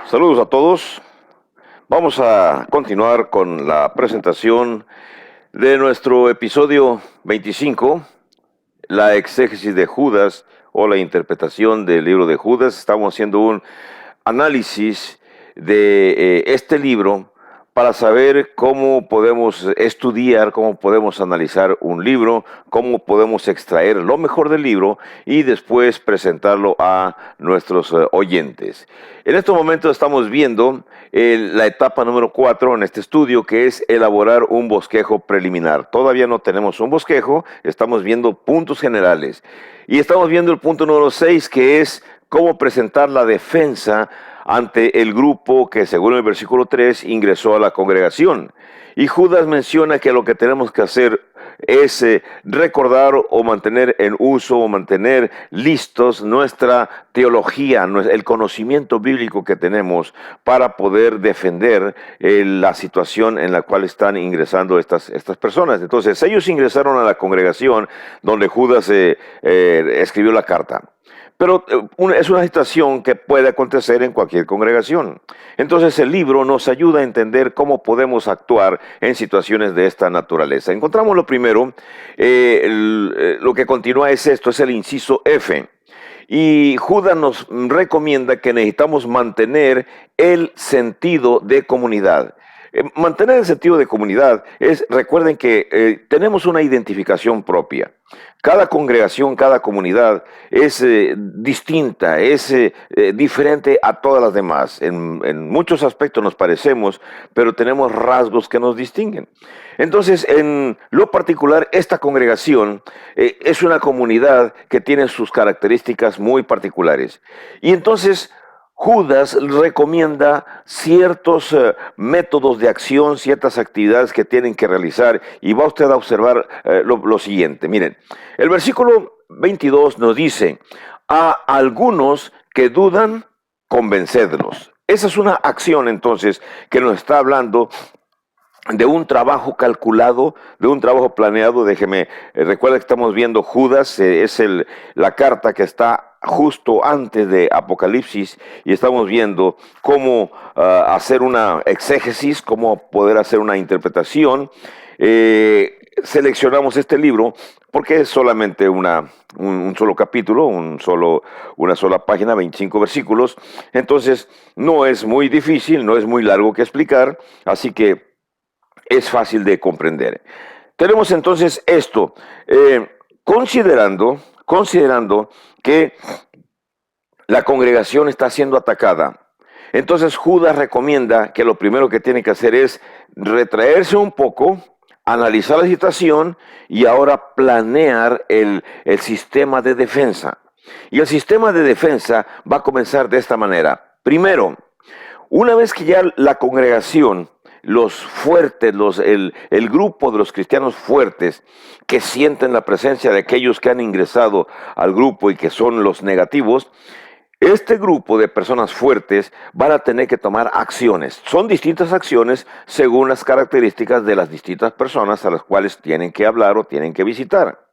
Saludos a todos. Vamos a continuar con la presentación de nuestro episodio 25, la exégesis de Judas o la interpretación del libro de Judas. Estamos haciendo un análisis de este libro para saber cómo podemos estudiar, cómo podemos analizar un libro, cómo podemos extraer lo mejor del libro y después presentarlo a nuestros oyentes. En estos momentos estamos viendo la etapa número 4 en este estudio, que es elaborar un bosquejo preliminar. Todavía no tenemos un bosquejo, estamos viendo puntos generales. Y estamos viendo el punto número 6, que es cómo presentar la defensa ante el grupo que, según el versículo 3, ingresó a la congregación. Y Judas menciona que lo que tenemos que hacer es recordar o mantener en uso o mantener listos nuestra teología, el conocimiento bíblico que tenemos para poder defender la situación en la cual están ingresando estas personas. Entonces, ellos ingresaron a la congregación donde Judas escribió la carta. Pero es una situación que puede acontecer en cualquier congregación. Entonces el libro nos ayuda a entender cómo podemos actuar en situaciones de esta naturaleza. Encontramos lo primero, lo que continúa es esto, es el inciso F. Y Judas nos recomienda que necesitamos mantener el sentido de comunidad. Mantener el sentido de comunidad recuerden que tenemos una identificación propia. Cada congregación, cada comunidad es distinta, es diferente a todas las demás. En muchos aspectos nos parecemos, pero tenemos rasgos que nos distinguen. Entonces, en lo particular, esta congregación es una comunidad que tiene sus características muy particulares. Y entonces, Judas recomienda ciertos métodos de acción, ciertas actividades que tienen que realizar, y va usted a observar lo siguiente. Miren, el versículo 22 nos dice: a algunos que dudan, convencedlos. Esa es una acción entonces que nos está hablando de un trabajo calculado, de un trabajo planeado. Déjeme, recuerda que estamos viendo Judas, es la carta que está justo antes de Apocalipsis, y estamos viendo cómo hacer una exégesis, cómo poder hacer una interpretación. Seleccionamos este libro porque es solamente un solo capítulo, una sola página, 25 versículos. Entonces no es muy difícil, no es muy largo que explicar, así que es fácil de comprender. Tenemos entonces esto, considerando que la congregación está siendo atacada. Entonces Judas recomienda que lo primero que tiene que hacer es retraerse un poco, analizar la situación y ahora planear el sistema de defensa. Y el sistema de defensa va a comenzar de esta manera. Primero, una vez que ya la congregación, los fuertes, el grupo de los cristianos fuertes que sienten la presencia de aquellos que han ingresado al grupo y que son los negativos, este grupo de personas fuertes van a tener que tomar acciones. Son distintas acciones según las características de las distintas personas a las cuales tienen que hablar o tienen que visitar.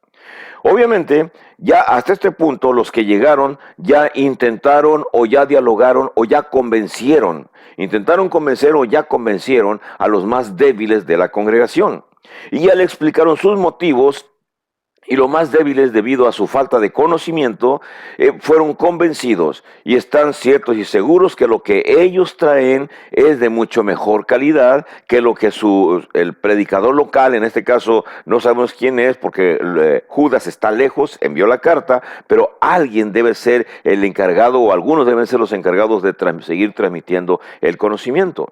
Obviamente, ya hasta este punto, los que llegaron ya intentaron o ya dialogaron o ya convencieron. Intentaron convencer o ya convencieron a los más débiles de la congregación. Y ya le explicaron sus motivos. Y los más débiles, debido a su falta de conocimiento, fueron convencidos y están ciertos y seguros que lo que ellos traen es de mucho mejor calidad que lo que el predicador local, en este caso no sabemos quién es porque Judas está lejos, envió la carta, pero alguien debe ser el encargado o algunos deben ser los encargados de seguir transmitiendo el conocimiento.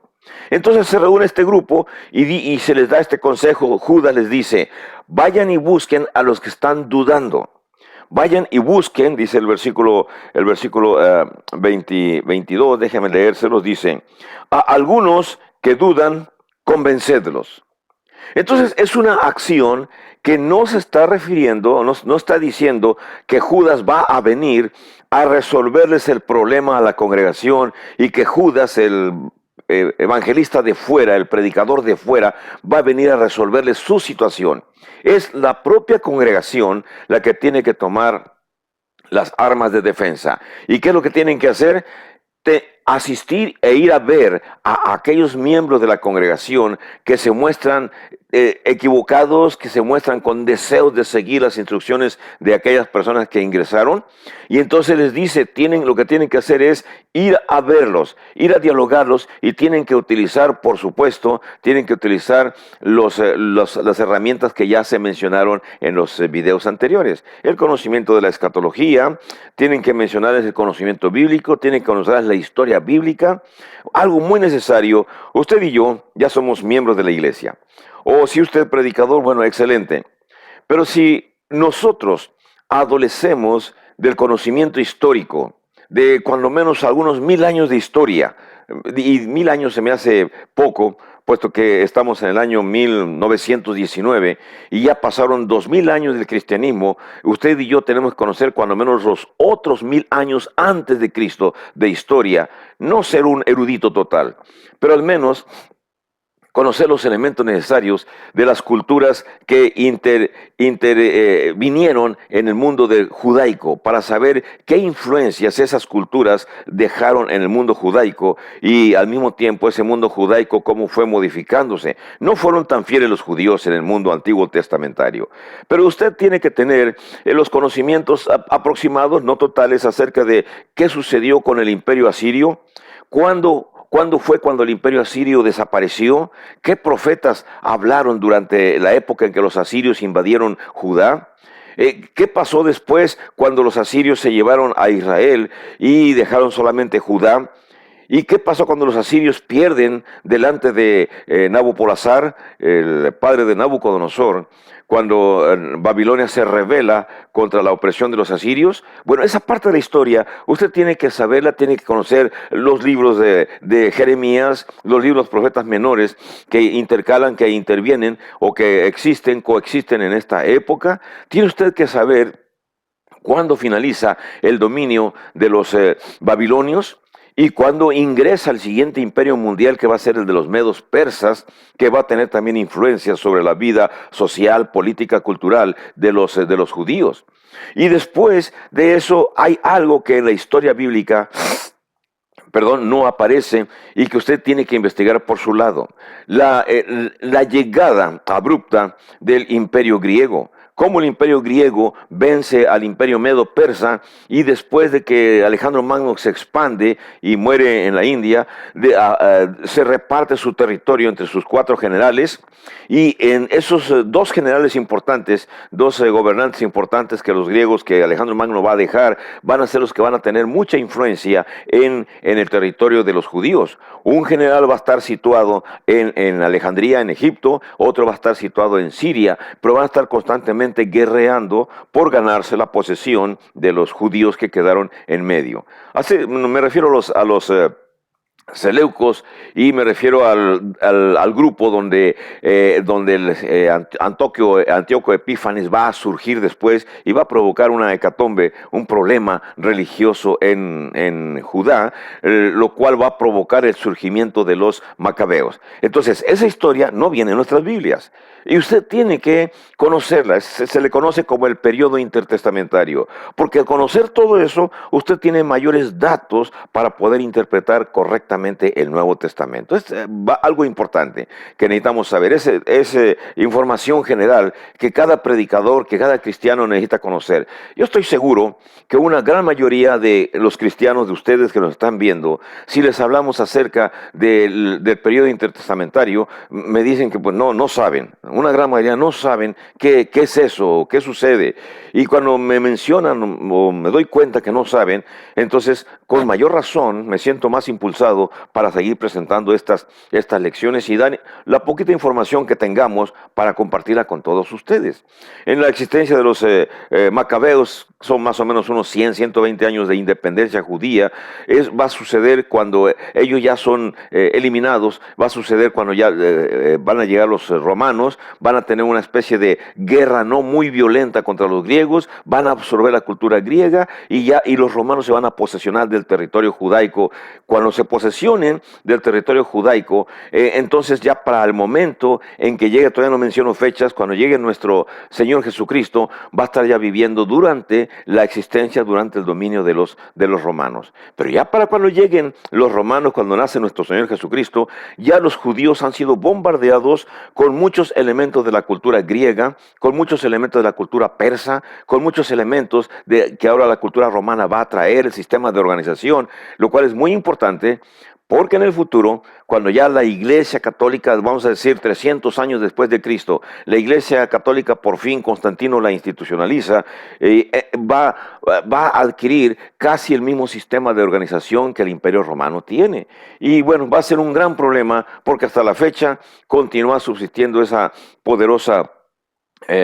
Entonces se reúne este grupo y se les da este consejo. Judas les dice: vayan y busquen a los que están dudando. Vayan y busquen, dice el versículo 22, déjenme leérselos, dice: a algunos que dudan, convencedlos. Entonces es una acción que no se está refiriendo, no está diciendo que Judas va a venir a resolverles el problema a la congregación y que Judas, el evangelista de fuera, el predicador de fuera, va a venir a resolverles su situación. Es la propia congregación la que tiene que tomar las armas de defensa. ¿Y qué es lo que tienen que hacer? asistir e ir a ver a aquellos miembros de la congregación que se muestran equivocados, que se muestran con deseos de seguir las instrucciones de aquellas personas que ingresaron. Y entonces les dice, lo que tienen que hacer es ir a verlos, ir a dialogarlos, y tienen que utilizar, por supuesto, tienen que utilizar las herramientas que ya se mencionaron en los videos anteriores. El conocimiento de la escatología, tienen que mencionar el conocimiento bíblico, tienen que conocer la historia bíblica, algo muy necesario. Usted y yo ya somos miembros de la iglesia. O si usted es predicador, bueno, excelente. Pero si nosotros adolecemos del conocimiento histórico, de cuando menos algunos 1000 años de historia, y 1000 años se me hace poco, puesto que estamos en el año 1919 y ya pasaron 2000 años del cristianismo, usted y yo tenemos que conocer cuando menos los otros 1000 años antes de Cristo de historia, no ser un erudito total, pero al menos conocer los elementos necesarios de las culturas que vinieron en el mundo judaico, para saber qué influencias esas culturas dejaron en el mundo judaico, y al mismo tiempo ese mundo judaico cómo fue modificándose. No fueron tan fieles los judíos en el mundo antiguo testamentario, pero usted tiene que tener los conocimientos aproximados, no totales, acerca de qué sucedió con el imperio asirio, ¿cuándo fue cuando el imperio asirio desapareció? ¿Qué profetas hablaron durante la época en que los asirios invadieron Judá? ¿Qué pasó después cuando los asirios se llevaron a Israel y dejaron solamente Judá? ¿Y qué pasó cuando los asirios pierden delante de Nabopolassar, el padre de Nabucodonosor, cuando Babilonia se rebela contra la opresión de los asirios? Bueno, esa parte de la historia usted tiene que saberla, tiene que conocer los libros de Jeremías, los libros de los profetas menores que intercalan, que intervienen o que coexisten en esta época. Tiene usted que saber cuándo finaliza el dominio de los babilonios, y cuando ingresa el siguiente imperio mundial, que va a ser el de los medos persas, que va a tener también influencia sobre la vida social, política, cultural de los judíos. Y después de eso hay algo que en la historia bíblica, no aparece, y que usted tiene que investigar por su lado. La llegada abrupta del imperio griego. Cómo el imperio griego vence al imperio medo-persa, y después de que Alejandro Magno se expande y muere en la India, se reparte su territorio entre sus 4 generales, y en esos 2 generales importantes, 2 gobernantes importantes que los griegos, que Alejandro Magno va a dejar, van a ser los que van a tener mucha influencia en el territorio de los judíos. Un general va a estar situado en Alejandría, en Egipto, otro va a estar situado en Siria, pero van a estar constantemente guerreando por ganarse la posesión de los judíos que quedaron en medio. Me refiero a los Seleucos, y me refiero al grupo donde Antíoco Epífanes va a surgir después y va a provocar una hecatombe, un problema religioso en Judá, lo cual va a provocar el surgimiento de los macabeos. Entonces, esa historia no viene en nuestras Biblias, y usted tiene que conocerla. Se le conoce como el periodo intertestamentario, porque al conocer todo eso, usted tiene mayores datos para poder interpretar correctamente el Nuevo Testamento. Es algo importante que necesitamos saber. Es información general que cada predicador, que cada cristiano necesita conocer. Yo estoy seguro que una gran mayoría de los cristianos, de ustedes que nos están viendo, si les hablamos acerca del periodo intertestamentario, me dicen que pues no saben. Una gran mayoría no saben qué es eso, qué sucede. Y cuando me mencionan o me doy cuenta que no saben, entonces con mayor razón me siento más impulsado para seguir presentando estas lecciones y dar la poquita información que tengamos para compartirla con todos ustedes. En la existencia de los macabeos, son más o menos unos 120 años de independencia judía. Va a suceder cuando ellos ya son eliminados, va a suceder cuando ya van a llegar los romanos, van a tener una especie de guerra no muy violenta contra los griegos, van a absorber la cultura griega, y los romanos se van a posesionar del territorio judaico. Cuando se posesionen del territorio judaico, entonces ya para el momento en que llegue, todavía no menciono fechas, cuando llegue nuestro Señor Jesucristo, va a estar ya viviendo durante la existencia durante el dominio de los romanos. Pero ya para cuando lleguen los romanos, cuando nace nuestro Señor Jesucristo, ya los judíos han sido bombardeados con muchos elementos de la cultura griega, con muchos elementos de la cultura persa, con muchos elementos de que ahora la cultura romana va a traer, el sistema de organización, lo cual es muy importante. Porque en el futuro, cuando ya la Iglesia Católica, vamos a decir 300 años después de Cristo, la Iglesia Católica por fin Constantino la institucionaliza, va a adquirir casi el mismo sistema de organización que el Imperio Romano tiene. Y bueno, va a ser un gran problema porque hasta la fecha continúa subsistiendo esa poderosa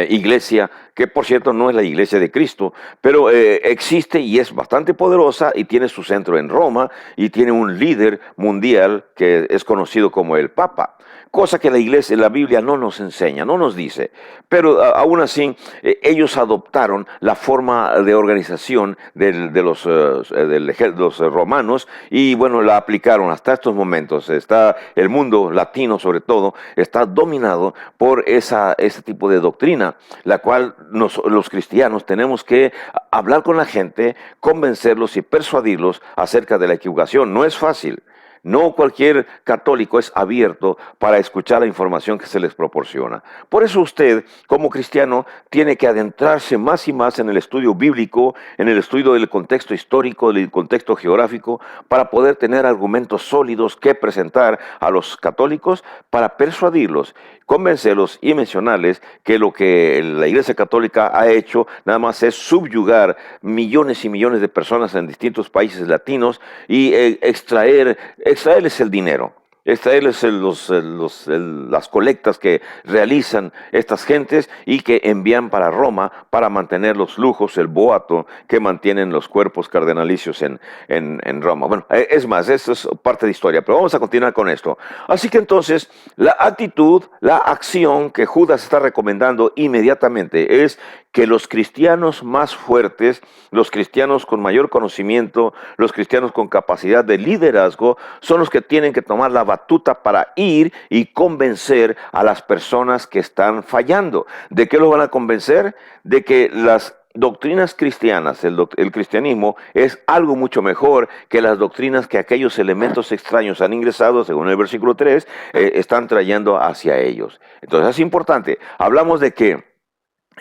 iglesia, que por cierto no es la iglesia de Cristo, pero existe y es bastante poderosa y tiene su centro en Roma y tiene un líder mundial que es conocido como el Papa, cosa que la iglesia, la Biblia no nos enseña, no nos dice, pero aún así ellos adoptaron la forma de organización de los romanos y bueno, la aplicaron hasta estos momentos. Está el mundo latino sobre todo, está dominado por ese tipo de doctrina, la cual los cristianos tenemos que hablar con la gente, convencerlos y persuadirlos acerca de la equivocación. No es fácil. No cualquier católico es abierto para escuchar la información que se les proporciona. Por eso usted, como cristiano, tiene que adentrarse más y más en el estudio bíblico, en el estudio del contexto histórico, del contexto geográfico, para poder tener argumentos sólidos que presentar a los católicos para persuadirlos, convencerlos y mencionarles que lo que la Iglesia Católica ha hecho nada más es subyugar millones y millones de personas en distintos países latinos y extraerles el dinero, extraerles las colectas que realizan estas gentes y que envían para Roma para mantener los lujos, el boato que mantienen los cuerpos cardenalicios en Roma. Bueno, es más, esto es parte de historia, pero vamos a continuar con esto. Así que entonces, la actitud, la acción que Judas está recomendando inmediatamente es que los cristianos más fuertes, los cristianos con mayor conocimiento, los cristianos con capacidad de liderazgo, son los que tienen que tomar la batuta para ir y convencer a las personas que están fallando. ¿De qué los van a convencer? De que las doctrinas cristianas, el cristianismo, es algo mucho mejor que las doctrinas que aquellos elementos extraños han ingresado, según el versículo 3, están trayendo hacia ellos. Entonces es importante. Hablamos de que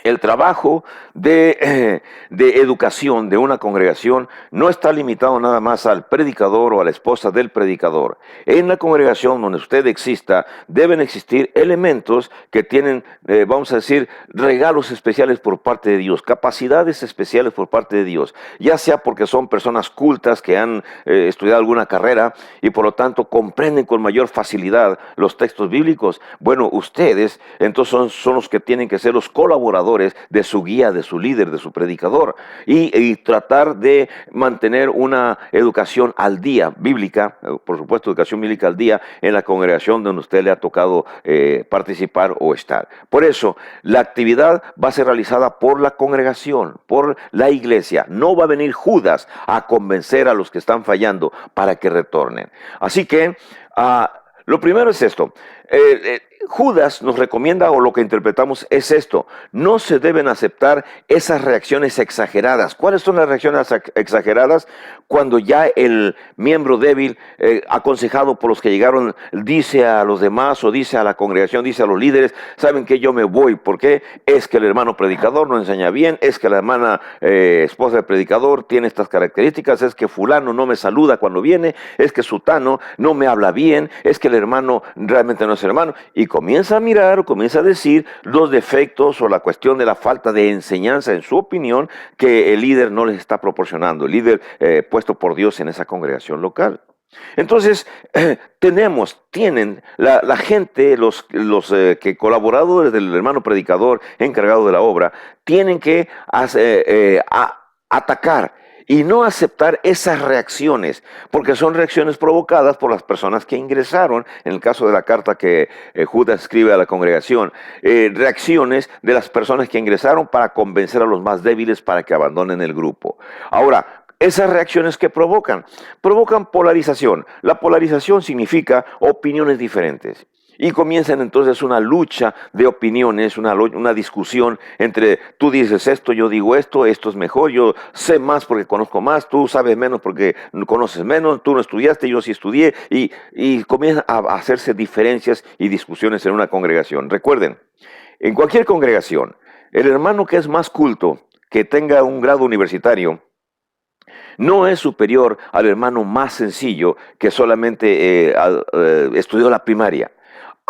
el trabajo de educación de una congregación no está limitado nada más al predicador o a la esposa del predicador. En la congregación donde usted exista, deben existir elementos que tienen, vamos a decir, regalos especiales por parte de Dios, capacidades especiales por parte de Dios, ya sea porque son personas cultas que han estudiado alguna carrera y por lo tanto comprenden con mayor facilidad los textos bíblicos. Bueno, ustedes entonces son los que tienen que ser los colaboradores de su guía, de su líder, de su predicador, y tratar de mantener una educación al día, bíblica, por supuesto, educación bíblica al día, en la congregación donde usted le ha tocado participar o estar. Por eso, la actividad va a ser realizada por la congregación, por la iglesia. No va a venir Judas a convencer a los que están fallando para que retornen. Así que, lo primero es esto. Judas nos recomienda, o lo que interpretamos es esto: no se deben aceptar esas reacciones exageradas. ¿Cuáles son las reacciones exageradas? Cuando ya el miembro débil, aconsejado por los que llegaron, dice a los demás o dice a la congregación, dice a los líderes: ¿saben qué? Yo me voy. ¿Por qué? Es que el hermano predicador no enseña bien, es que la hermana esposa del predicador tiene estas características, es que fulano no me saluda cuando viene, es que sutano no me habla bien, es que el hermano realmente no es hermano. Y comienza a mirar o comienza a decir los defectos o la cuestión de la falta de enseñanza, en su opinión, que el líder no les está proporcionando, el líder puesto por Dios en esa congregación local. Entonces, tienen la gente, los que colaboradores del hermano predicador encargado de la obra, tienen que atacar y no aceptar esas reacciones, porque son reacciones provocadas por las personas que ingresaron, en el caso de la carta que Judas escribe a la congregación, reacciones de las personas que ingresaron para convencer a los más débiles para que abandonen el grupo. Ahora, esas reacciones que provocan polarización. La polarización significa opiniones diferentes. Y comienzan entonces una lucha de opiniones, una discusión entre tú dices esto, yo digo esto, esto es mejor, yo sé más porque conozco más, tú sabes menos porque conoces menos, tú no estudiaste, yo sí estudié, y comienzan a hacerse diferencias y discusiones en una congregación. Recuerden, en cualquier congregación, el hermano que es más culto, que tenga un grado universitario, no es superior al hermano más sencillo que solamente estudió la primaria.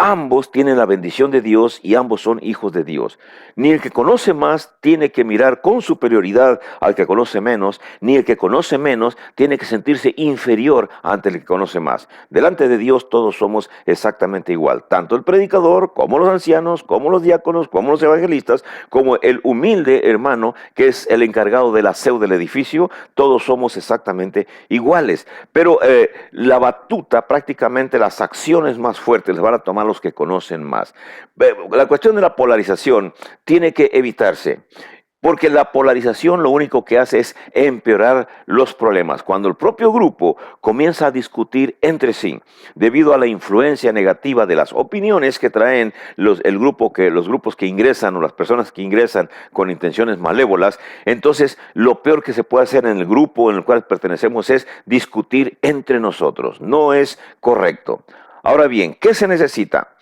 Ambos tienen la bendición de Dios y ambos son hijos de Dios. Ni el que conoce más tiene que mirar con superioridad al que conoce menos, ni el que conoce menos tiene que sentirse inferior ante el que conoce más. Delante de Dios todos somos exactamente igual, tanto el predicador como los ancianos, como los diáconos, como los evangelistas, como el humilde hermano que es el encargado del aseo del edificio, todos somos exactamente iguales. Pero la batuta, prácticamente las acciones más fuertes las van a tomar los que conocen más. La cuestión de la polarización tiene que evitarse. Porque la polarización lo único que hace es empeorar los problemas. Cuando el propio grupo comienza a discutir entre sí, debido a la influencia negativa de las opiniones que traen los grupos que ingresan o las personas que ingresan con intenciones malévolas, entonces lo peor que se puede hacer en el grupo en el cual pertenecemos es discutir entre nosotros. No es correcto. Ahora bien, ¿qué se necesita?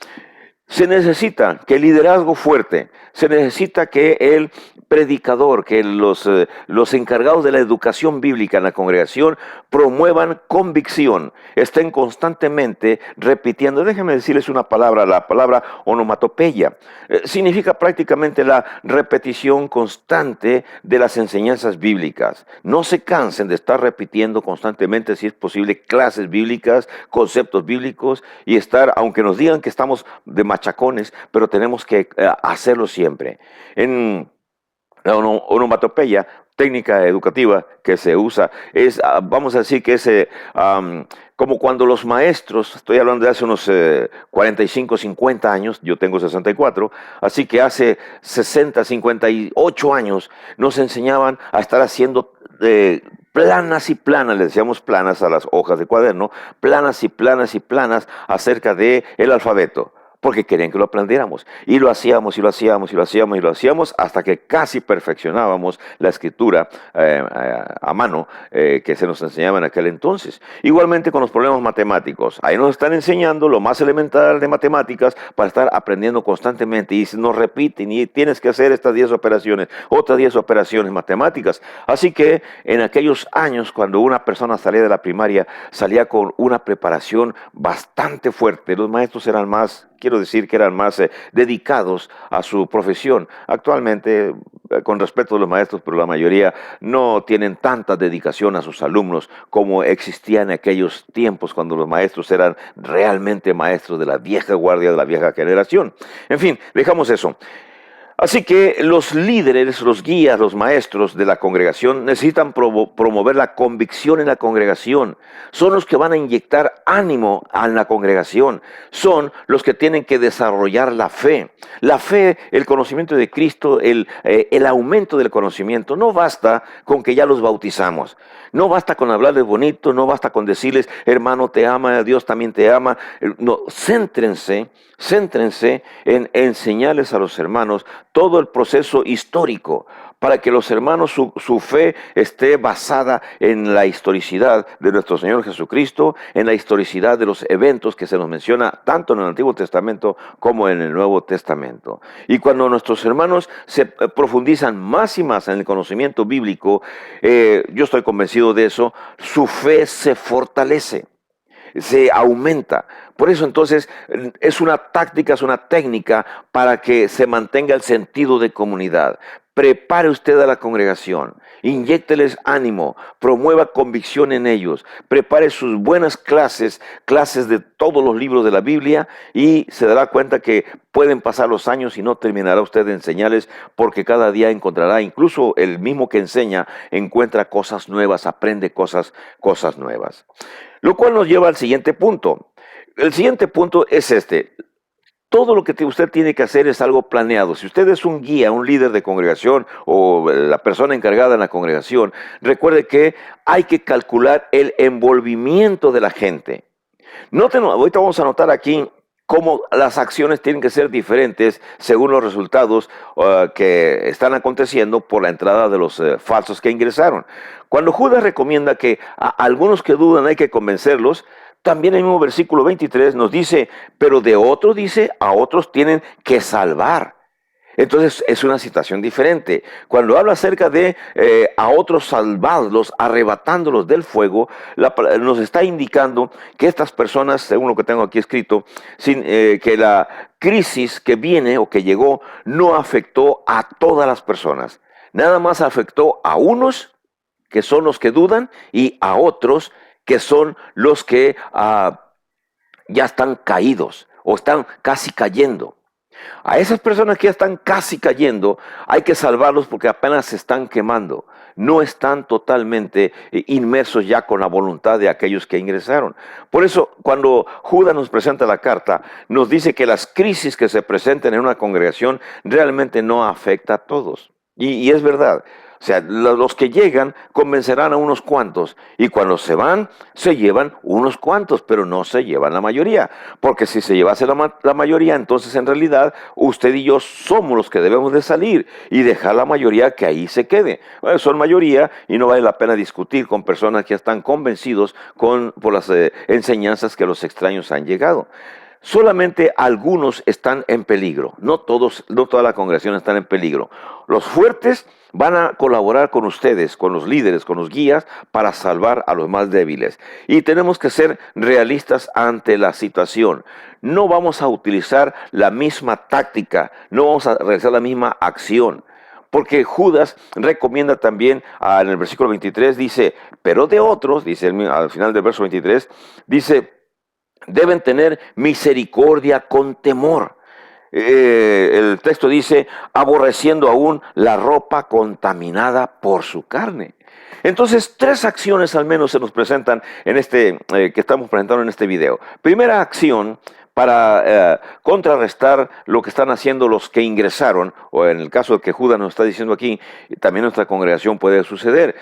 Se necesita que el liderazgo fuerte, se necesita que el predicador, que los encargados de la educación bíblica en la congregación promuevan convicción, estén constantemente repitiendo. Déjenme decirles una palabra, la palabra onomatopeya. Significa prácticamente la repetición constante de las enseñanzas bíblicas. No se cansen de estar repitiendo constantemente, si es posible, clases bíblicas, conceptos bíblicos y estar, aunque nos digan que estamos de machacones, pero tenemos que hacerlo siempre. En la onomatopeya, técnica educativa que se usa, es, vamos a decir que es como cuando los maestros, estoy hablando de hace unos 45, 50 años, yo tengo 64, así que hace 60, 58 años nos enseñaban a estar haciendo planas y planas, le decíamos planas a las hojas de cuaderno, planas y planas y planas acerca del alfabeto, porque querían que lo aprendiéramos. Y lo hacíamos, y lo hacíamos, y lo hacíamos, y lo hacíamos, hasta que casi perfeccionábamos la escritura a mano que se nos enseñaba en aquel entonces. Igualmente con los problemas matemáticos. Ahí nos están enseñando lo más elemental de matemáticas para estar aprendiendo constantemente. Y nos repiten, y tienes que hacer estas 10 operaciones, otras 10 operaciones matemáticas. Así que en aquellos años, cuando una persona salía de la primaria, salía con una preparación bastante fuerte. Los maestros eran más, quiero decir que eran más dedicados a su profesión. Actualmente, con respeto a los maestros, pero la mayoría no tienen tanta dedicación a sus alumnos como existía en aquellos tiempos cuando los maestros eran realmente maestros de la vieja guardia, de la vieja generación. En fin, dejamos eso. Así que los líderes, los guías, los maestros de la congregación necesitan promover la convicción en la congregación. Son los que van a inyectar ánimo a la congregación. Son los que tienen que desarrollar la fe. La fe, el conocimiento de Cristo, el aumento del conocimiento. No basta con que ya los bautizamos. No basta con hablarles bonito, no basta con decirles, hermano te ama, Dios también te ama. No, céntrense en enseñarles a los hermanos todo el proceso histórico para que los hermanos, su fe esté basada en la historicidad de nuestro Señor Jesucristo, en la historicidad de los eventos que se nos menciona tanto en el Antiguo Testamento como en el Nuevo Testamento. Y cuando nuestros hermanos se profundizan más y más en el conocimiento bíblico, yo estoy convencido de eso, su fe se fortalece, se aumenta. Por eso entonces es una táctica, es una técnica para que se mantenga el sentido de comunidad. Prepare usted a la congregación, inyécteles ánimo, promueva convicción en ellos, prepare sus buenas clases de todos los libros de la Biblia y se dará cuenta que pueden pasar los años y no terminará usted de enseñarles porque cada día encontrará, incluso el mismo que enseña, encuentra cosas nuevas, aprende cosas nuevas. Lo cual nos lleva al siguiente punto. El siguiente punto es este. Todo lo que usted tiene que hacer es algo planeado. Si usted es un guía, un líder de congregación o la persona encargada en la congregación, recuerde que hay que calcular el envolvimiento de la gente. Noten, ahorita vamos a anotar aquí cómo las acciones tienen que ser diferentes según los resultados que están aconteciendo por la entrada de los falsos que ingresaron. Cuando Judas recomienda que a algunos que dudan hay que convencerlos, también el mismo versículo 23 nos dice, pero de otros dice, a otros tienen que salvar. Entonces es una situación diferente. Cuando habla acerca de a otros salvarlos, arrebatándolos del fuego, nos está indicando que estas personas, según lo que tengo aquí escrito, que la crisis que viene o que llegó no afectó a todas las personas. Nada más afectó a unos, que son los que dudan, y a otros, que son los que ya están caídos o están casi cayendo. A esas personas que ya están casi cayendo, hay que salvarlos porque apenas se están quemando. No están totalmente inmersos ya con la voluntad de aquellos que ingresaron. Por eso, cuando Judas nos presenta la carta, nos dice que las crisis que se presenten en una congregación realmente no afecta a todos. Y es verdad. O sea, los que llegan convencerán a unos cuantos y cuando se van, se llevan unos cuantos, pero no se llevan la mayoría. Porque si se llevase la mayoría, entonces en realidad usted y yo somos los que debemos de salir y dejar la mayoría que ahí se quede. Bueno, son mayoría y no vale la pena discutir con personas que están convencidos por las enseñanzas que los extraños han llegado. Solamente algunos están en peligro, no toda la congregación está en peligro. Los fuertes van a colaborar con ustedes, con los líderes, con los guías, para salvar a los más débiles. Y tenemos que ser realistas ante la situación. No vamos a utilizar la misma táctica, no vamos a realizar la misma acción. Porque Judas recomienda también, en el versículo 23, dice, pero de otros, dice al final del verso 23, dice, deben tener misericordia con temor. El texto dice, aborreciendo aún la ropa contaminada por su carne. Entonces, tres acciones al menos se nos presentan en que estamos presentando en este video. Primera acción para contrarrestar lo que están haciendo los que ingresaron, o en el caso de que Judas nos está diciendo aquí, también nuestra congregación puede suceder.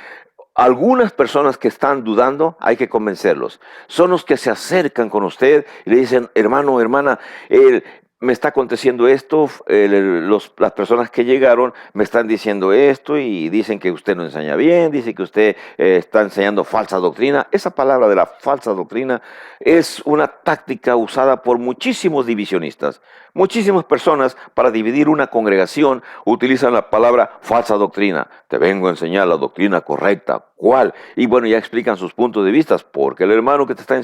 Algunas personas que están dudando, hay que convencerlos. Son los que se acercan con usted y le dicen, hermano, hermana, me está aconteciendo esto, las personas que llegaron me están diciendo esto y dicen que usted no enseña bien, dicen que usted está enseñando falsa doctrina. Esa palabra de la falsa doctrina es una táctica usada por muchísimos divisionistas. Muchísimas personas para dividir una congregación utilizan la palabra falsa doctrina. Te vengo a enseñar la doctrina correcta. ¿Cuál? Y bueno, ya explican sus puntos de vista, porque el hermano que te está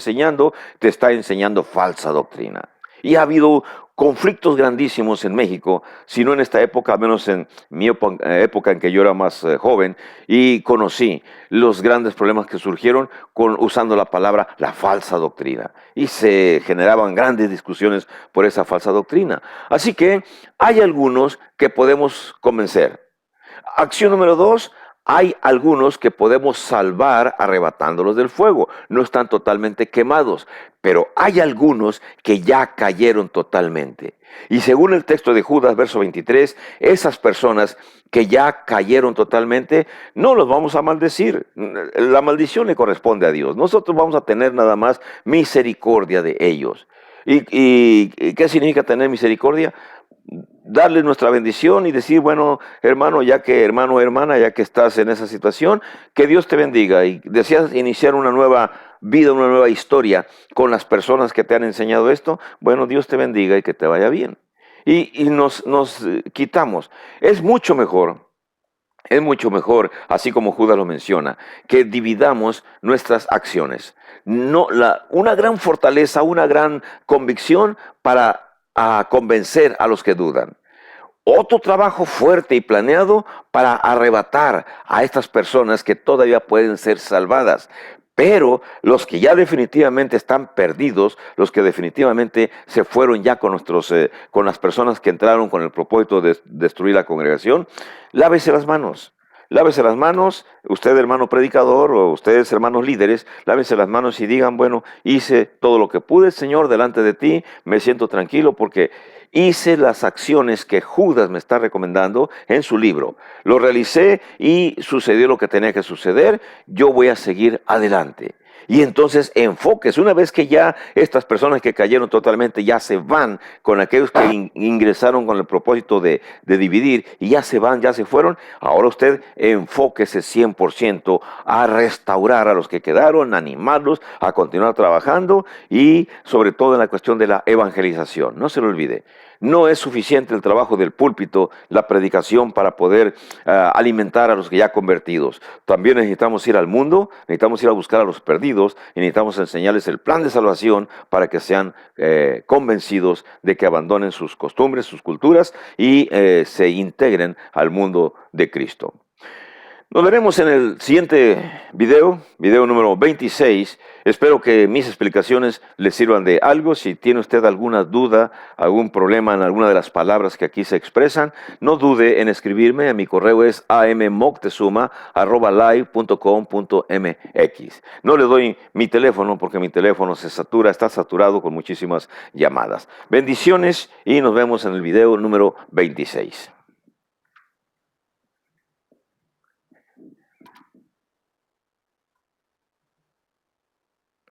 enseñando falsa doctrina. Y ha habido conflictos grandísimos en México, si no en esta época, al menos en mi época en que yo era más joven, y conocí los grandes problemas que surgieron usando la palabra la falsa doctrina. Y se generaban grandes discusiones por esa falsa doctrina. Así que hay algunos que podemos convencer. Acción número 2. Hay algunos que podemos salvar arrebatándolos del fuego. No están totalmente quemados, pero hay algunos que ya cayeron totalmente. Y según el texto de Judas, verso 23, esas personas que ya cayeron totalmente, no los vamos a maldecir. La maldición le corresponde a Dios. Nosotros vamos a tener nada más misericordia de ellos. ¿Y qué significa tener misericordia? Darle nuestra bendición y decir, bueno, hermano, hermana, ya que estás en esa situación, que Dios te bendiga. Y deseas iniciar una nueva vida, una nueva historia con las personas que te han enseñado esto, bueno, Dios te bendiga y que te vaya bien. Y nos quitamos. Es mucho mejor, así como Judas lo menciona, que dividamos nuestras acciones. Una gran fortaleza, una gran convicción para convencer a los que dudan. Otro trabajo fuerte y planeado para arrebatar a estas personas que todavía pueden ser salvadas. Pero los que ya definitivamente están perdidos, los que definitivamente se fueron ya con las personas que entraron con el propósito de destruir la congregación, lávese las manos. Lávese las manos, usted hermano predicador o ustedes hermanos líderes, lávense las manos y digan, bueno, hice todo lo que pude, Señor, delante de ti, me siento tranquilo porque hice las acciones que Judas me está recomendando en su libro. Lo realicé y sucedió lo que tenía que suceder, yo voy a seguir adelante. Y entonces enfóquese. Una vez que ya estas personas que cayeron totalmente ya se van con aquellos que ingresaron con el propósito de dividir y ya se van, ya se fueron, ahora usted enfóquese 100% a restaurar a los que quedaron, a animarlos, a continuar trabajando y sobre todo en la cuestión de la evangelización. No se lo olvide. No es suficiente el trabajo del púlpito, la predicación para poder alimentar a los que ya convertidos. También necesitamos ir al mundo, necesitamos ir a buscar a los perdidos y necesitamos enseñarles el plan de salvación para que sean convencidos de que abandonen sus costumbres, sus culturas y se integren al mundo de Cristo. Nos veremos en el siguiente video número 26. Espero que mis explicaciones le sirvan de algo. Si tiene usted alguna duda, algún problema en alguna de las palabras que aquí se expresan, no dude en escribirme. Mi correo es ammoctezuma@live.com.mx. No le doy mi teléfono porque mi teléfono está saturado con muchísimas llamadas. Bendiciones y nos vemos en el video número 26.